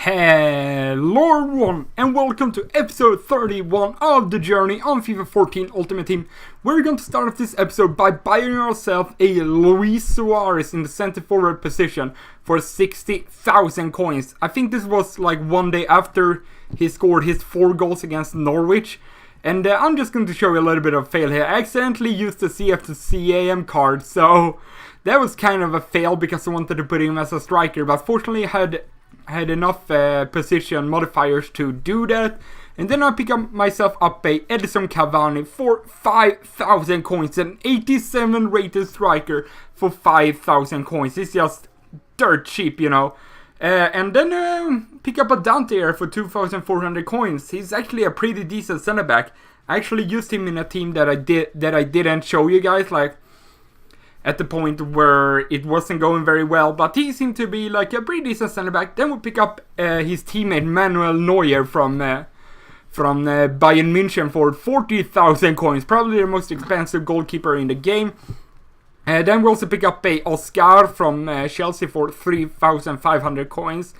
Hello everyone, and welcome to episode 31 of the journey on FIFA 14 Ultimate Team. We're going to start off this episode by buying ourselves a Luis Suarez in the center forward position for 60,000 coins. I think this was like one day after he scored his 4 goals against Norwich. And I'm just going to show you a little bit of fail here. I accidentally used the CF to CAM card, so that was kind of a fail because I wanted to put him as a striker. But fortunately I had enough position modifiers to do that. And then I pick up myself up a Edison Cavani for 5,000 coins. An 87 rated striker for 5,000 coins. It's just dirt cheap, you know. And then pick up a Dante here for 2,400 coins. He's actually a pretty decent center back. I actually used him in a team that I didn't show you guys, like at the point where it wasn't going very well, but he seemed to be like a pretty decent center back. Then we pick up his teammate Manuel Neuer from Bayern München for 40,000 coins, probably the most expensive goalkeeper in the game. Then we also pick up a Oscar from Chelsea for 3,500 coins.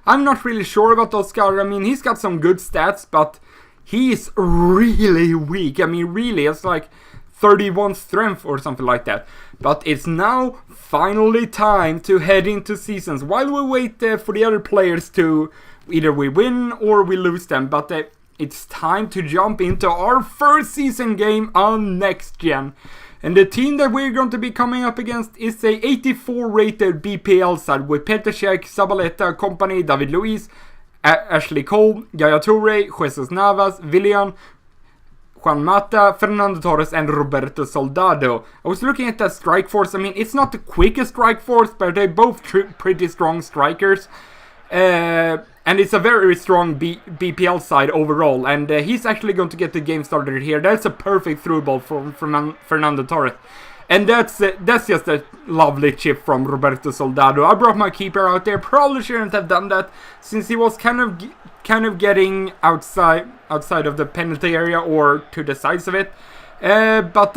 I'm not really sure about Oscar. I mean, he's got some good stats, but he is really weak. I mean, really, it's like 31 strength or something like that. But it's now finally time to head into seasons while we wait for the other players to either we win or we lose them. But it's time to jump into our first season game on Next Gen. And the team that we're going to be coming up against is a 84 rated BPL side with Petr Cech, Zabaleta, Company, David Luiz, Ashley Cole, Yaya Toure, Jesus Navas, Willian, Juan Mata, Fernando Torres, and Roberto Soldado. I was looking at that strike force. I mean, it's not the quickest strike force, but they're both pretty strong strikers. And it's a very strong BPL side overall. And he's actually going to get the game started here. That's a perfect through ball from Fernando Torres. And that's just a lovely chip from Roberto Soldado. I brought my keeper out there. Probably shouldn't have done that, since he was kind of getting outside of the penalty area or to the sides of it. But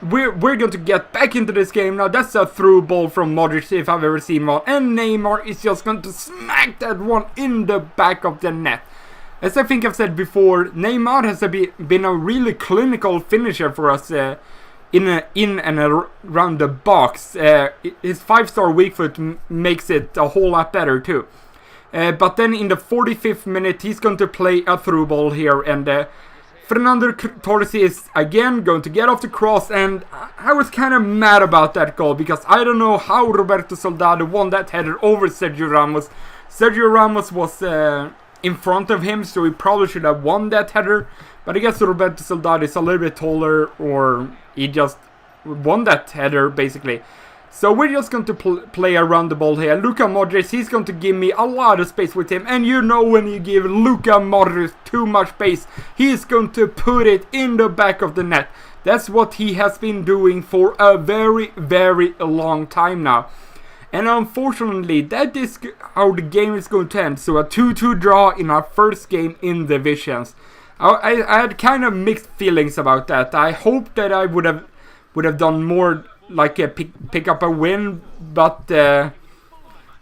we're going to get back into this game now. That's a through ball from Modric if I've ever seen one. And Neymar is just going to smack that one in the back of the net. As I think I've said before, Neymar has been a really clinical finisher for us in and around the box. His 5-star weak foot makes it a whole lot better too. But then in the 45th minute, he's going to play a through ball here, and Fernando Torres is again going to get off the cross, and I was kind of mad about that goal, because I don't know how Roberto Soldado won that header over Sergio Ramos. Sergio Ramos was in front of him, so he probably should have won that header, but I guess Roberto Soldado is a little bit taller, or he just won that header basically. So we're just going to play around the ball here. Luka Modric, he's going to give me a lot of space with him. And you know, when you give Luka Modric too much space, he's going to put it in the back of the net. That's what he has been doing for a very, very long time now. And unfortunately, that is how the game is going to end. So a 2-2 draw in our first game in Divisions. I had kind of mixed feelings about that. I hoped that I would have done more, like pick up a win, but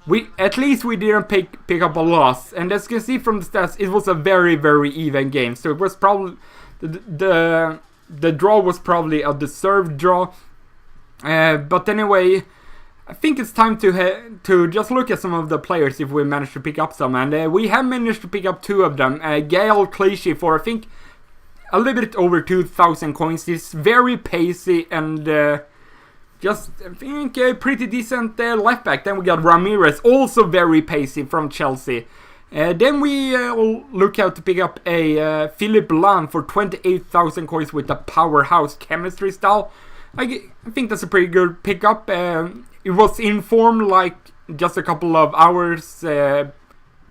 we didn't pick up a loss. And as you can see from the stats, it was a very, very even game. So it was probably the draw was probably a deserved draw. But anyway, I think it's time to just look at some of the players if we managed to pick up some, and we have managed to pick up 2 of them. Gael Clichy for I think a little bit over 2,000 coins. He's very pacey and just, I think, a pretty decent left back. Then we got Ramirez, also very pacey from Chelsea. Then we look out to pick up a Philippe Lam for 28,000 coins with the powerhouse chemistry style. I think that's a pretty good pickup. It was in form like just a couple of hours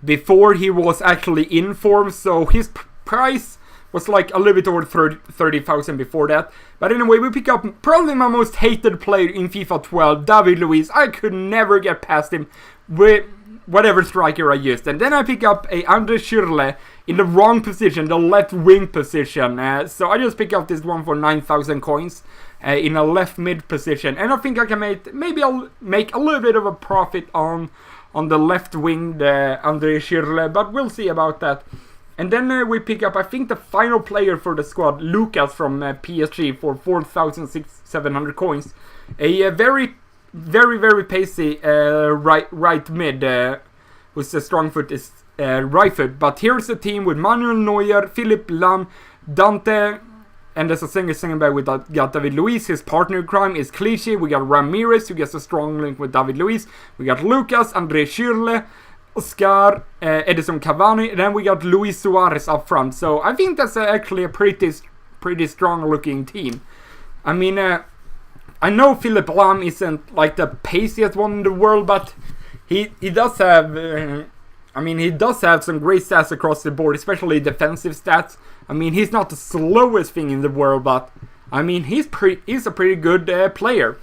before he was actually in form, so his price was like a little bit over 30,000 before that. But anyway, we pick up probably my most hated player in FIFA 12, David Luiz. I could never get past him with whatever striker I used. And then I pick up a Anders Schürrle in the wrong position, the left wing position. So I just pick up this one for 9,000 coins in a left mid position. And I think I can maybe I'll make a little bit of a profit on on the left wing, the André Schürrle, but we'll see about that. And then we pick up, I think, the final player for the squad, Lucas from PSG, for 4,700 coins. A very, very, very pacey right mid, who's a strong foot, is right foot. But here's a team with Manuel Neuer, Philipp Lahm, Dante, and there's a singer back. We got David Luiz. His partner in crime is Clichy. We got Ramirez, who gets a strong link with David Luiz. We got Lucas, André Schürrle, Oscar, Edison Cavani, and then we got Luis Suarez up front. So I think that's actually a pretty strong looking team. I mean, I know Philipp Lahm isn't like the paciest one in the world, but he does have he does have some great stats across the board, especially defensive stats. I mean, he's not the slowest thing in the world, but I mean, he's a pretty good player.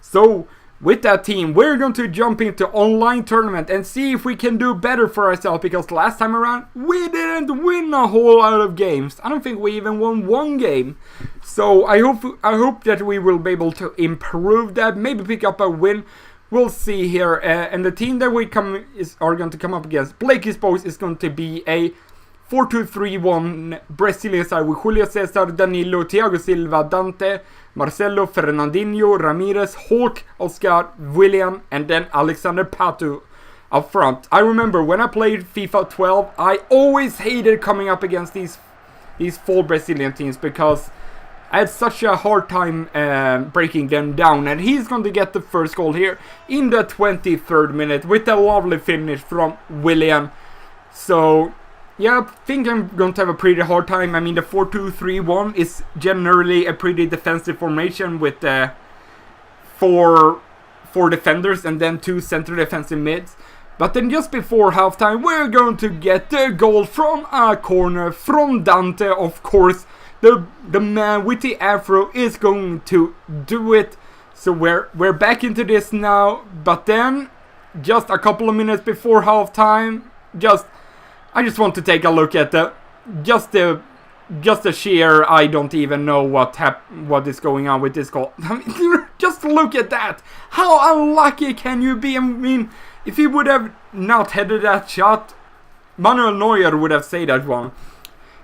So with that team, we're going to jump into online tournament and see if we can do better for ourselves, because last time around we didn't win a whole lot of games. I don't think we even won one game. So I hope that we will be able to improve that, maybe pick up a win. We'll see here. And the team that we are going to come up against, Blake Espouse, is going to be a 4-2-3-1 Brazilian side with Julio Cesar, Danilo, Thiago Silva, Dante, Marcelo, Fernandinho, Ramirez, Hulk, Oscar, William, and then Alexander Pato up front. I remember when I played FIFA 12, I always hated coming up against these four Brazilian teams, because I had such a hard time breaking them down. And he's going to get the first goal here in the 23rd minute with a lovely finish from William. So yeah, I think I'm going to have a pretty hard time. I mean, the 4-2-3-1 is generally a pretty defensive formation with four defenders and then 2 center defensive mids. But then just before halftime, we're going to get the goal from a corner from Dante, of course. The man with the afro is going to do it. So we're back into this now. But then, just a couple of minutes before halftime, I just want to take a look at the sheer, I don't even know what is going on with this goal. I mean, just look at that. How unlucky can you be? I mean, if he would have not headed that shot, Manuel Neuer would have saved that one.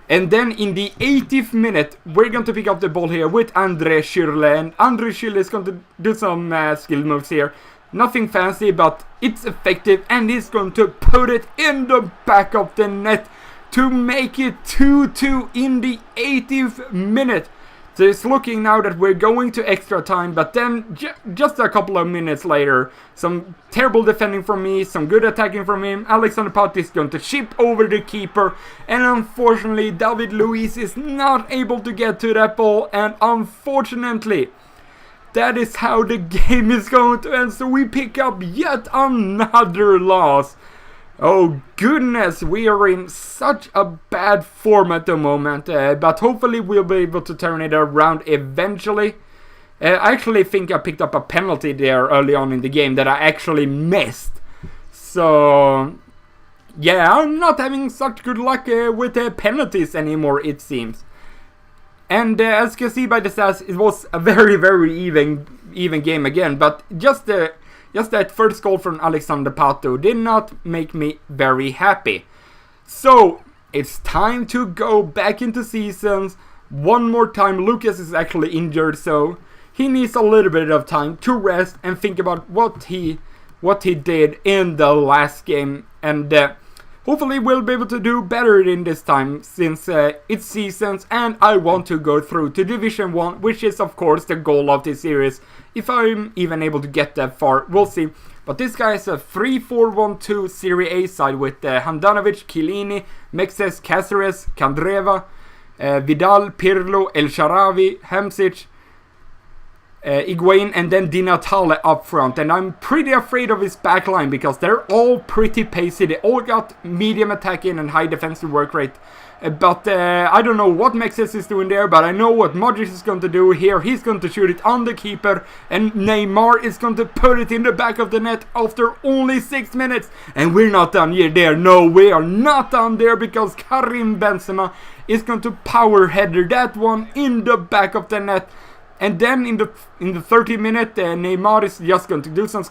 And then in the 80th minute, we're going to pick up the ball here with André Schürrle. And André Schürrle is going to do some skill moves here. Nothing fancy, but it's effective, and he's going to put it in the back of the net to make it 2-2 in the 80th minute. So it's looking now that we're going to extra time, but then just a couple of minutes later, some terrible defending from me, some good attacking from him. Alexander Pato is going to chip over the keeper, and unfortunately David Luiz is not able to get to that ball, and unfortunately that is how the game is going to end. So we pick up yet another loss. Oh goodness, we are in such a bad form at the moment, but hopefully we'll be able to turn it around eventually. I actually think I picked up a penalty there early on in the game that I actually missed. So yeah, I'm not having such good luck with penalties anymore, it seems. And as you can see by the stats, it was a very, very even game again. But just that first goal from Alexander Pato did not make me very happy. So it's time to go back into seasons one more time. Lucas is actually injured, so he needs a little bit of time to rest and think about what he did in the last game. And hopefully we'll be able to do better in this time, since it's seasons and I want to go through to Division 1, which is of course the goal of this series. If I'm even able to get that far, we'll see. But this guy is a 3-4-1-2 Serie A side with Handanovic, Chiellini, Mexes, Cáceres, Candreva, Vidal, Pirlo, El Sharawi, Hamsic, Higuain, and then Di Natale up front. And I'm pretty afraid of his backline because they're all pretty pacey. They all got medium attacking and high defensive work rate. But I don't know what Mexes is doing there, but I know what Modric is going to do here. He's going to shoot it on the keeper, and Neymar is going to put it in the back of the net after only 6 minutes. And we're not done yet there. No, we are not done there, because Karim Benzema is going to power header that one in the back of the net. And then in the 30th minute, Neymar is just going to do some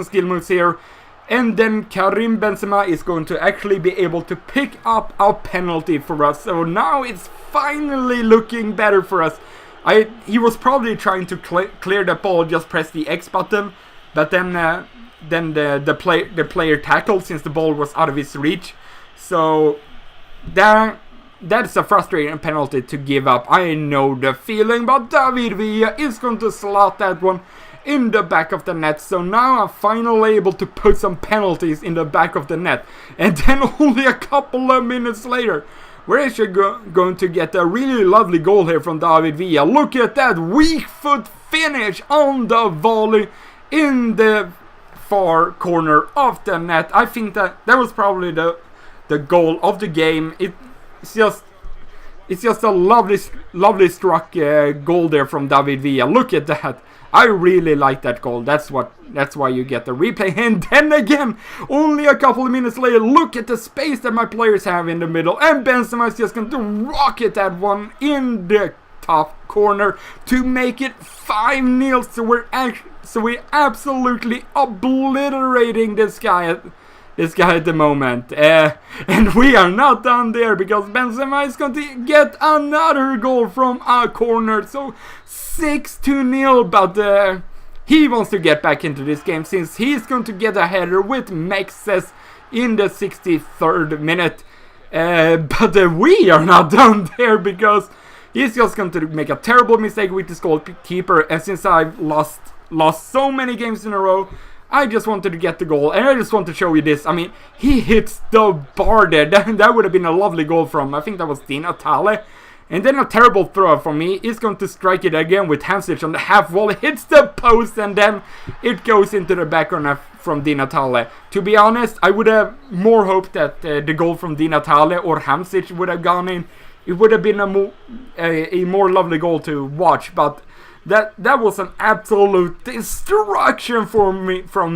skill moves here. And then Karim Benzema is going to actually be able to pick up a penalty for us. So now it's finally looking better for us. He was probably trying to clear the ball, just press the X button, but then the player tackled since the ball was out of his reach. So that's a frustrating penalty to give up. I know the feeling, but David Villa is going to slot that one in the back of the net. So now I'm finally able to put some penalties in the back of the net. And then only a couple of minutes later, we're actually going to get a really lovely goal here from David Villa. Look at that weak foot finish on the volley in the far corner of the net. I think that was probably the goal of the game. It's just a lovely struck goal there from David Villa. Look at that. I really like that goal. That's why you get the replay. And then again, only a couple of minutes later, look at the space that my players have in the middle. And Benzema is just going to rocket that one in the top corner to make it 5-0. So we're absolutely obliterating this guy at the moment. And we are not done there, because Benzema is going to get another goal from a corner. So 6-0, but he wants to get back into this game since he's going to get a header with Mexes in the 63rd minute. But we are not done there, because he's just going to make a terrible mistake with his goalkeeper. And since I've lost so many games in a row, I just wanted to get the goal, and I just want to show you this. I mean, he hits the bar there. That would have been a lovely goal from, I think that was Di Natale. And then a terrible throw from me. He's going to strike it again with Hamsich on the half wall. It hits the post, and then it goes into the back corner from Di Natale. To be honest, I would have more hoped that the goal from Di Natale or Hamsich would have gone in. It would have been a more lovely goal to watch, but that was an absolute destruction from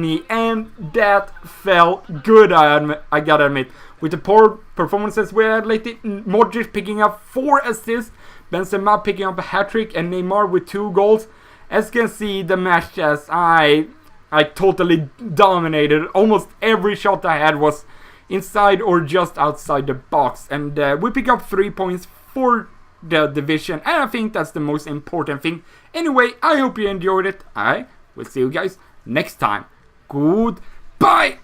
me, and that felt good, I gotta admit. With the poor performances we had lately, Modric picking up 4 assists, Benzema picking up a hat-trick, and Neymar with 2 goals. As you can see, the match as I totally dominated. Almost every shot I had was inside or just outside the box, and we pick up 3 points for the division, and I think that's the most important thing. Anyway, I hope you enjoyed it. I will see you guys next time. Goodbye.